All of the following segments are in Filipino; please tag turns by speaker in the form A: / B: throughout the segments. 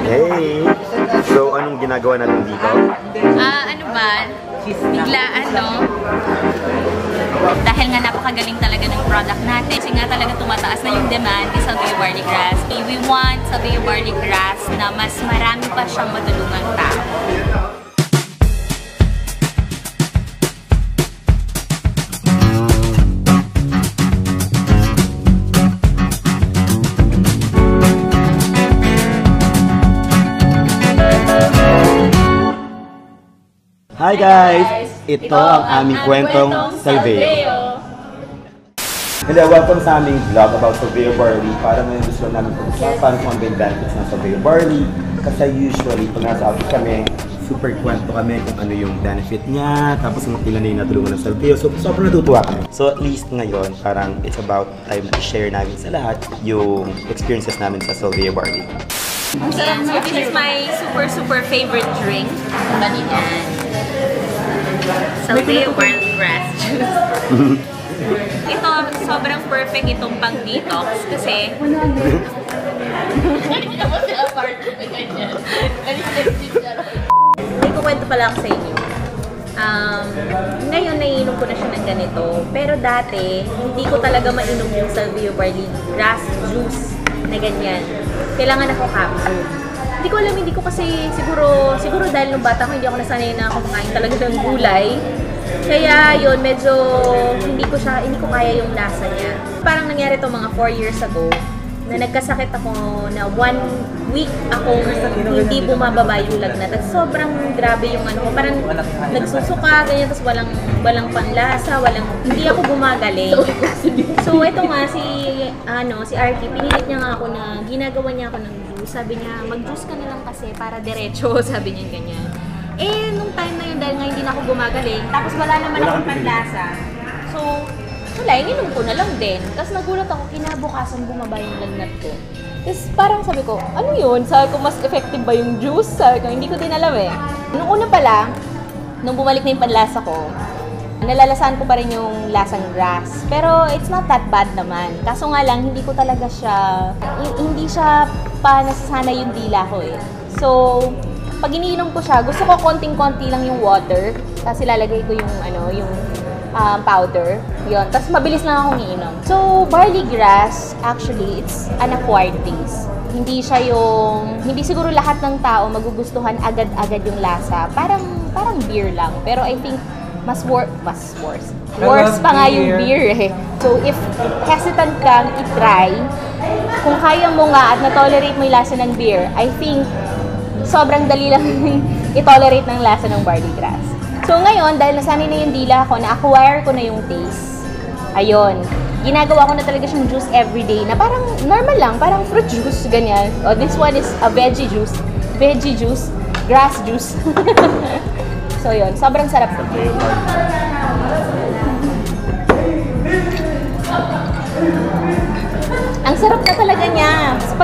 A: Hey! So, anong ginagawa natin dito?
B: Ano ba? Biglaan, no? Dahil nga napakagaling talaga ng product natin. Kasi nga talaga tumataas na yung demand sa Salveo Barley Grass. We want Salveo Barley Grass na mas marami pa siyang matulungang tao.
A: Hi guys! Ito ang aming kwentong Salveo. Hello, welcome sa aming vlog about Salveo Barley. Para may gusto namin pag-usapan kung ano yung benefits ng Salveo Barley. Kasi usually, pag nasa office kami, super kwento kami kung ano yung benefit niya. Tapos kung ilan na yung natulungan ng Salveo. So, sobrang natutuwa kami. So at least ngayon, parang it's about time to share namin sa lahat yung experiences namin sa Salveo Barley.
B: Yeah, so this is my super favorite drink. Yan. Salveo Barley Grass Juice. Ito, sobrang perfect itong pang detox kasi may kukwento pala ako sa inyo. Ngayon naiinom ko na siya ng ganito, pero dati hindi ko talaga mainom yung Salveo Barley Grass Juice na ganyan. Kailangan ako capsule. Hindi ko alam, hindi ko kasi siguro dahil nung bata ko hindi ako nasanay na kumakain talaga ng gulay. Kaya yun, medyo hindi ko kaya yung lasa niya. Parang nangyari to mga 4 years ago na nagkasakit ako na 1 week ako hindi bumababa yung lagnat. At sobrang grabe yung ano ko, parang nagsusuka, ganyan, tapos walang panlasa, hindi ako gumagaling. So ito nga, si RT, pinilit niya nga ako na ginagawa niya ako ng juice. Sabi niya, mag-juice ka na lang kasi para diretso, sabi niya ganyan. Eh, nung time na yun, dahil nga hindi na ako gumagaling, tapos wala naman akong panlasa. So, wala, ininom ko na lang din. Tapos nagulat ako, kinabukasan bumaba yung lagnat ko. Tapos parang sabi ko, ano yun? Sabi ko, mas effective ba yung juice? Sabi ko, hindi ko din alam eh. Nung una pala, nung bumalik na yung panlasa ko, nalalasahan ko pa rin yung lasang grass. Pero it's not that bad naman. Kaso nga lang, hindi siya pa nasasanay yung dila ko eh. So, pag iniinom ko siya, gusto ko konting-konti lang yung water. Tapos ilalagay ko yung powder. Yun. Tapos mabilis lang akong iinom. So, barley grass, actually, it's an acquired taste. Hindi siguro lahat ng tao magugustuhan agad-agad yung lasa. Parang beer lang. Pero I think, worse pa nga yung beer eh. So, if hesitant kang i-try, kung kaya mo nga at na-tolerate mo yung lasa ng beer, I think, sobrang dali lang i-tolerate ng lasa ng barley grass. So ngayon, dahil nasanay na yung dila ko, na-acquire ko na yung taste. Ayun. Ginagawa ko na talaga siyang juice everyday na parang normal lang, parang fruit juice, ganyan. Oh, this one is a veggie juice, grass juice. So yun, sobrang sarap po. Ang sarap na talaga niya. So,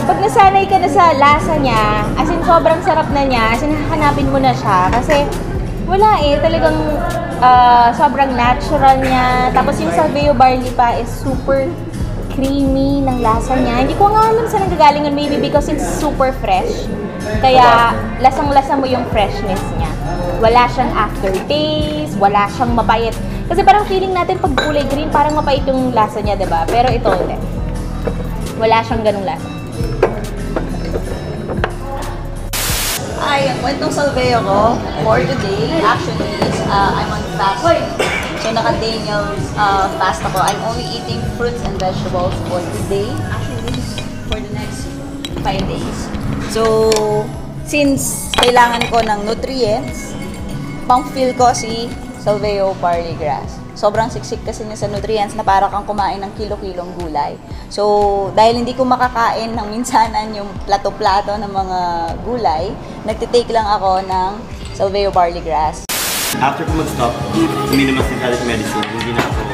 B: pag nasanay ka na sa lasa niya, as in sobrang sarap na niya, as in hahanapin mo na siya. Kasi wala eh, talagang sobrang natural niya. Tapos yung Salveo Barley pa is super creamy ng lasa niya. Hindi ko nga alam saan nanggagalingan, maybe because it's super fresh. Kaya lasang-lasa mo yung freshness niya. Wala siyang aftertaste, wala siyang mapait. Kasi parang feeling natin pag kulay green, parang mapait yung lasa niya, diba? Pero ito ulit. Wala siyang ganung lasa.
C: Ay, ang kwentong Salveo ko for today, actually, is I'm on fast. So, naka-Daniel's fast ako. I'm only eating fruits and vegetables for today. Actually, this is for the next 5 days. So, since kailangan ko ng nutrients, pang-feel ko si Salveo Barley Grass. Sobrang siksik kasi niya sa nutrients na para kang kumain ng kilo-kilong gulay. So, dahil hindi ko makakain ng minsanan yung plato-plato ng mga gulay, nagtitake lang ako ng Salveo Barley Grass.
A: After ko mag-stop, uminom ng synthetic medicine, hindi na ako,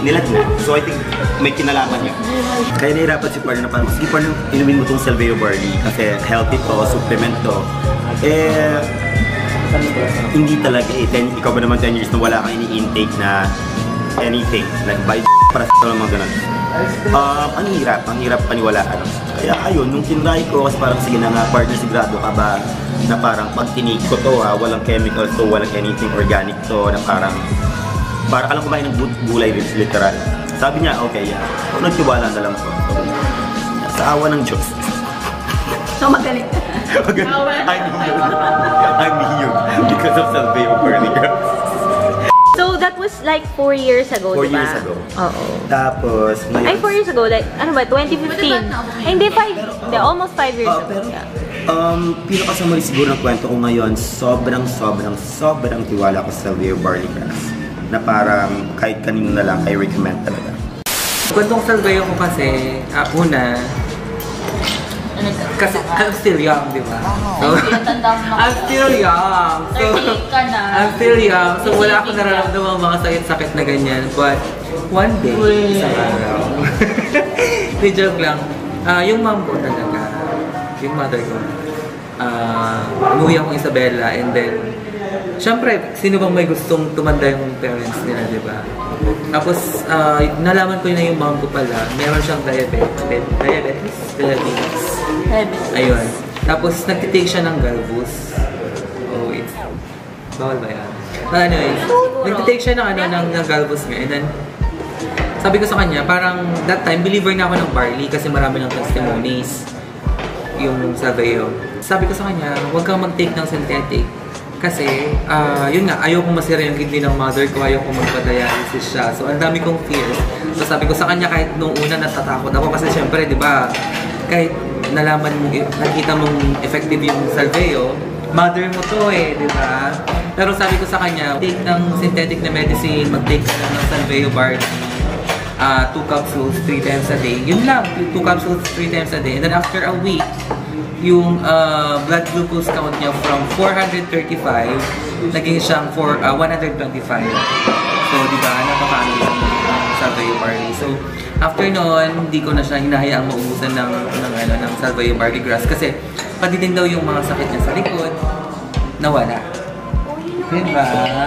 A: nilagyan. So I think may kinalaman yun. Kaya nahirapan si partner na parang, sige partner, inumin mo itong Salveo Barley kasi healthy to, supplement to. Hindi talaga eh. Ikaw ba naman 10 years na wala kang ini-intake na anything, like buy para sa mga ganun. Ang hirap paniwalaan. Kaya ayun, nung tinry ko, kasi parang sige na nga, partner, sigurado ka ba na parang pag tinig ko to ha, walang chemicals to, walang anything organic to, na parang alam ko ba ng gulay literal. Sabi niya, okay, yeah. Ako nagtiwala na lang ko. So, sa awa ng Diyos.
C: So magaling.
A: I'm healed because of Salveo Pearly Girls.
B: So that was like 4 years ago,
A: 4
B: diba?
A: years ago.
B: Oo.
A: Tapos, ngayon...
B: Ay, 4 years ago, like, ano ba, 2015? Ay, hindi, almost 5 years ago.
A: Pero,
B: Yeah.
A: pinakasamari siguro ng kwento ko ngayon, sobrang tiwala ko sa Salveo Barley Grass. Na parang kahit kanino na lang, I recommend talaga.
D: Kwentong Salveo ko kasi, una, kasi I'm still young, di ba? So, I'm still young. So,
C: 38 ka na.
D: I'm still young. So, wala akong nararamdaman mga sakit-sakit na ganyan. But, one day, isang araw. Di joke lang. Yung mom ko talaga, yung mother ko, umuwi akong Isabela and then, syempre, sino bang may gustong tumanda yung parents nila, di ba? Tapos, nalaman ko na yung mom ko pala, meron siyang diabetes. Ayun. Tapos, nagtitake siya ng Galvus. Oh, wait. Bawal ba yan? Anyways, nagtitake siya ng Galvus niya. And then, sabi ko sa kanya, parang that time, believer na ako ng barley kasi marami ng testimonies yung Salveo. Sabi ko sa kanya, huwag kang mag-take ng synthetic. Kasi, yun nga, ayaw kong masira yung kidney ng mother ko, ayaw kong magpa-dialysis siya. So, ang dami kong fears. So, sabi ko sa kanya, kahit nung una natatakot ako, kasi syempre, di ba, kahit nalaman mo, nakita mong effective yung Salveo, mother mo to eh, di ba? Pero sabi ko sa kanya, take ng synthetic na medicine, mag-take ka ng Salveo barley, 2 capsules 3 times a day. Yun lang, 2 capsules 3 times a day. And then after a week, yung blood glucose count niya from 435 naging siyang 125. So, di ba, napaka-amazing yung Salveo barley. So, after noon, hindi ko na siya hinahayaang maubusan ng Salveo barley grass kasi paditing daw yung mga sakit niya sa likod, nawala.
B: Diba?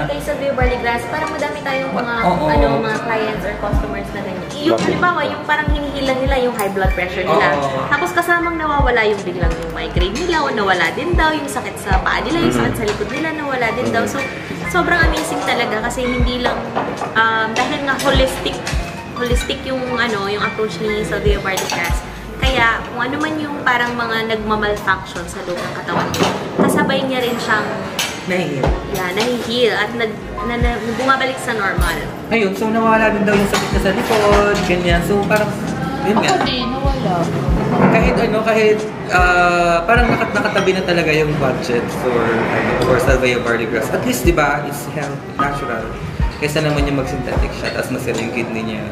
B: Kay Salveo Barley Grass, parang madami tayong mga mga clients or customers na ganyan. Yung halimbawa, yung parang hinihila nila yung high blood pressure nila. Tapos kasamang nawawala yung biglang yung migraine nila o nawala din daw yung sakit sa paa nila, yung sakit sa likod nila nawala din daw. So, sobrang amazing talaga kasi hindi lang dahil nga holistic yung yung approach ni Salveo Barley Grass. Kaya kung ano man yung parang mga nagmamalfunction sa loob ng katawan niya, kasabay niya rin siyang nahihil at bumabalik sa normal.
D: Ayun, so nawala din daw yung sakit na sa likod, ganyan. So parang, yun nga.
C: Ako din, nawala.
D: Kahit parang nakatabi na talaga yung budget for Salveo Barley Grass. At least, di ba, it's health, natural. Kaysa naman yung mag-synthetic siya, tapos masira yung kidney niya.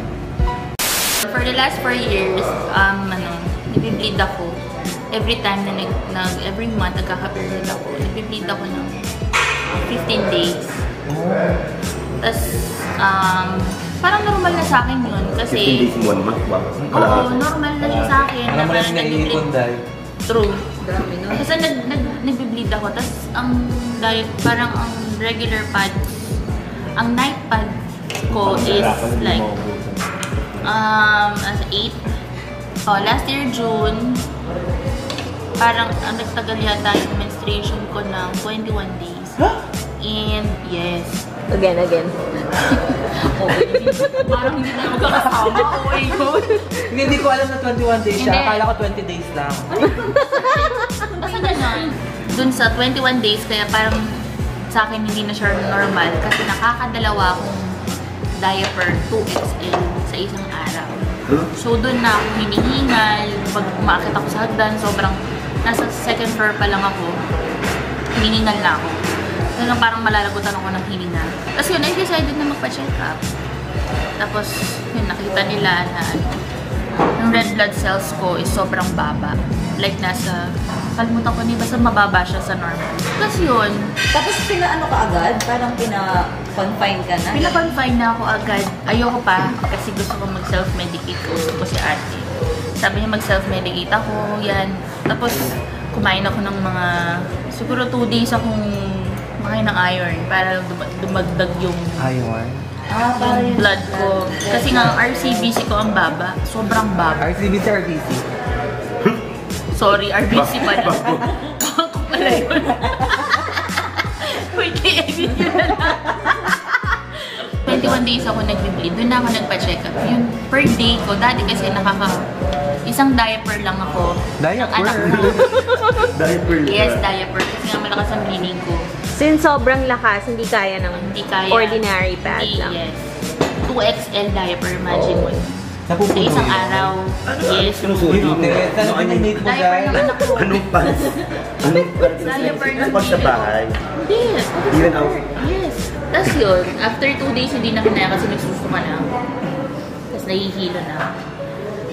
C: For the last 4 years, nabibleed ako. Every time every month nagkaka-period ako, nabibleed ako ng 15 days. Tapos, parang normal na sa akin yun kasi...
A: 15 days in 1 month? Wow.
C: Oo, normal na siya sa akin.
D: Alam mo lang naiipon dahil.
C: True. Kasi nag-bleed ako. Tapos, parang ang regular pad, ang night pad ko is like, as 8. Last year, June, parang nagtagal yata yung menstruation ko ng 21 days. And yes.
B: Again.
C: Parang hindi na magkakasama. Oh my God.
D: Hindi ko alam na 21 days siya. Akala ko 20 days lang.
C: Basta ganun. Dun sa 21 days, kaya parang sa akin hindi na siya normal kasi nakakadalawa akong diaper 2XL sa isang araw. So doon na ako hinihingal. Pag umaakit ako sa hagdan, sobrang nasa second floor pa lang ako. Hinihingal na ako. So parang malalagutan ako ng hininga. Tapos yun, I decided na magpa-check up. Tapos yun, nakita nila na yung red blood cells ko is sobrang baba. Like nasa, kalimutan ko basta mababa siya sa normal. Tapos yun.
E: Tapos pinaano ka agad? Parang pina-confine ka na?
C: Pina-confine na ako agad. Ayoko pa kasi gusto ko mag-self-medicate. Gusto ko si ate. Sabi niya mag-self-medicate ako, yan. Tapos kumain ako ng mga, siguro 2 days akong makain ng iron para dumagdag yung...
D: Iron?
E: Para
C: yung
E: yun.
C: blood ko. Kasi nga ang RCBC ko ang baba. Sobrang baba.
D: RCBC, RBC.
C: Sorry, RBC pala. Ako pala yun. Wait, i-edit yun na lang. 21 days ako nag-bleed. Doon na ako nagpa-check up. Yung per day ko, dati kasi isang diaper lang ako. Ng anak ko.
A: Diaper lang.
C: Yes, diaper. Kasi nga malakas ang bleeding ko.
B: Since sobrang lakas, hindi kaya ng
C: Hindi kaya.
B: ordinary pad
C: Hindi,
B: lang.
C: yes. 2XL diaper, imagine mo. Sa
D: Napupuno
C: isang
D: yun.
C: araw. Yes.
A: Sinusulit mo.
D: Saan ang dinate mo,
C: Diaper
D: guys?
C: ng anak ko.
A: Anong pants? Anong pants?
C: Diaper ng
A: Pag sa
C: baby ko.
A: bahay.
C: Hindi.
A: Even out.
C: Yes. Tapos yun, after 2 days hindi na kinaya kasi nagsusuka na. Tapos nahihilo na.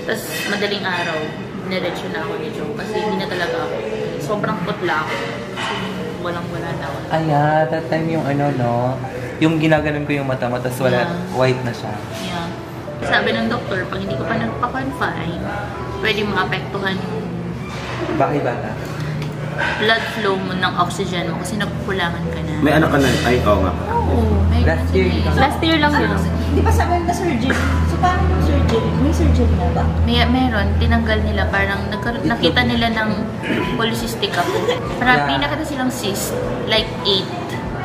C: Tapos madaling araw, niretso na ako ni Joe kasi hindi na talaga ako. Sobrang putla ako. Walang-wala na ako.
D: Ayan, that time yung ano, no? Yung ginaganon ko yung mata mo, tapos wala,
C: Yeah.
D: white na siya.
C: Yeah. Sabi ng doktor, pag hindi ko pa nagpa-confine, pwede maapektuhan yung
D: Bakit bata?
C: blood flow mo ng oxygen mo kasi nagkukulangan ka na.
A: May anak ka na. Ay, oo nga.
C: Oo, may
D: Last year,
C: kasi-
D: ikaw.
B: Last year lang yun.
E: Di ba sabi na surgery? So paano yung surgery? May surgery na ba?
C: Meron, tinanggal nila, parang nakita nila ng polycystic ako. Parang
D: Yeah.
C: pinakita silang cyst, like 8.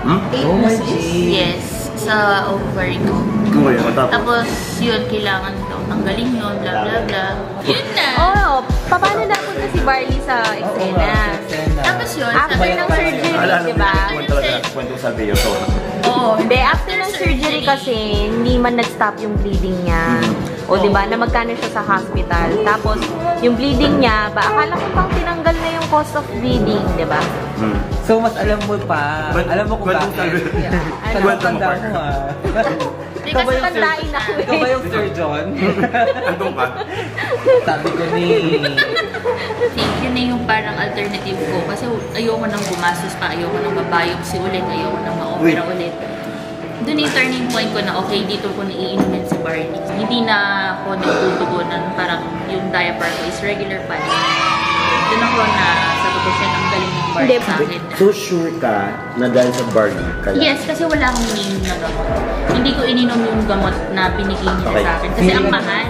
A: Hmm?
E: 8
D: Oh
E: na
D: my
E: surgery.
D: God.
C: Yes, sa ovary ko.
A: Okay, matapos.
C: Tapos, yun, kailangan daw tanggalin yun, bla bla bla. Yun na!
B: Oh, paano napunta si Barley sa eksena?
C: Tapos yun,
B: After
C: sabi
B: ng
C: ko,
B: surgery,
A: Alala
B: di
A: mo
B: ba?
A: yung talaga kwento sa video. So,
C: Oo,
B: Hindi, after ng surgery kasi, hindi man nag-stop yung bleeding niya. O, di ba, na magkano siya sa hospital. Tapos, yung bleeding niya, akala ko pang tinanggal na yung cause of bleeding, di ba?
D: So, mas alam mo pa.
A: But-
D: alam mo kung
A: but-
D: bakit.
B: Ano?
D: Kwento mo pa.
C: Hindi
D: Ikaw ba
C: kasi
D: yung
B: tandain ako
D: Ikaw ba yung surgeon?
A: andun ka.
D: Sabi ko ni...
C: yun na yung parang alternative ko. Kasi ayoko nang gumastos pa, ayoko nang mabiopsy ulit, ayoko nang ma-opera ulit. Doon yung turning point ko na okay, dito ko naiinumin si Barney. Hindi na ako nagtutugunan, parang yung diaper ko is regular pa. Doon ako na sabi ko siya, ang galing ng Barney
B: Hindi.
C: sa akin.
A: So sure ka na dahil sa Barney ka lang?
C: Yes, kasi wala akong ininom na gamot. Hindi ko ininom yung gamot na binigay niya
A: Okay.
C: sa akin. Kasi ang mahal.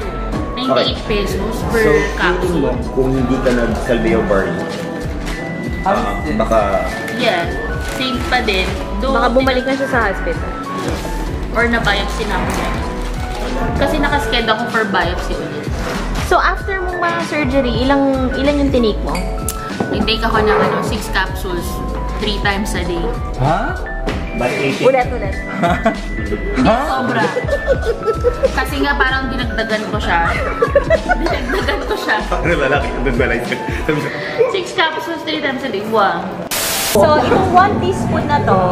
C: 98 pesos per
A: So, feeling mo,
C: capsule.
A: kung hindi ka nag-Salveo Barney,
D: How is it?
A: baka
C: Yeah, same pa din. Though,
B: Baka bumalik na siya sa hospital.
C: or na-biopsy na ako niya. Kasi nakasked ako for biopsy ulit.
B: So, after mong mga surgery, ilan yung tinik mo?
C: Nag-take ako ng 6 capsules 3 times a day.
D: Ha?
A: by 18.
B: Ulit.
C: Hindi sobra. Kasi nga parang dinagdagan ko siya. Dinagdagan ko siya.
A: Ano lalaki kung nag-realize
C: 6 capsules 3 times a day. Wow.
B: So, itong 1 teaspoon na to,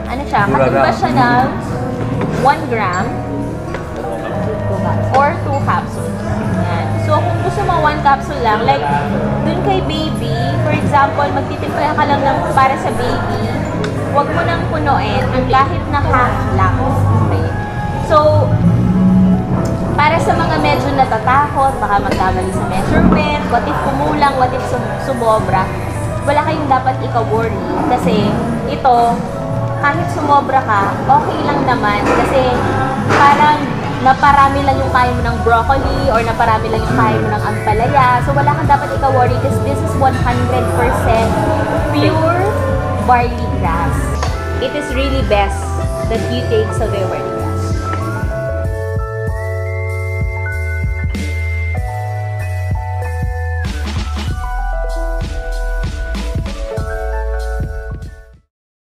B: ano siya, katimbas siya ng 1 gram or 2 capsules. Yan. So, kung gusto mo 1 capsule lang, like, dun kay baby, for example, magtitimpla ka lang ng para sa baby, huwag mo nang punuin ang kahit na half lang. Okay? So, para sa mga medyo natatakot, baka magkamali sa measurement, what if kumulang, what if sumobra, wala kayong dapat ika-worry. Kasi ito, kahit sumobra ka, okay lang naman. Kasi parang naparami lang yung kaya mo ng broccoli or naparami lang yung kaya mo ng ampalaya. So wala kang dapat ika-worry because this is 100% pure barley grass. It is really best that you take Salveo Barley.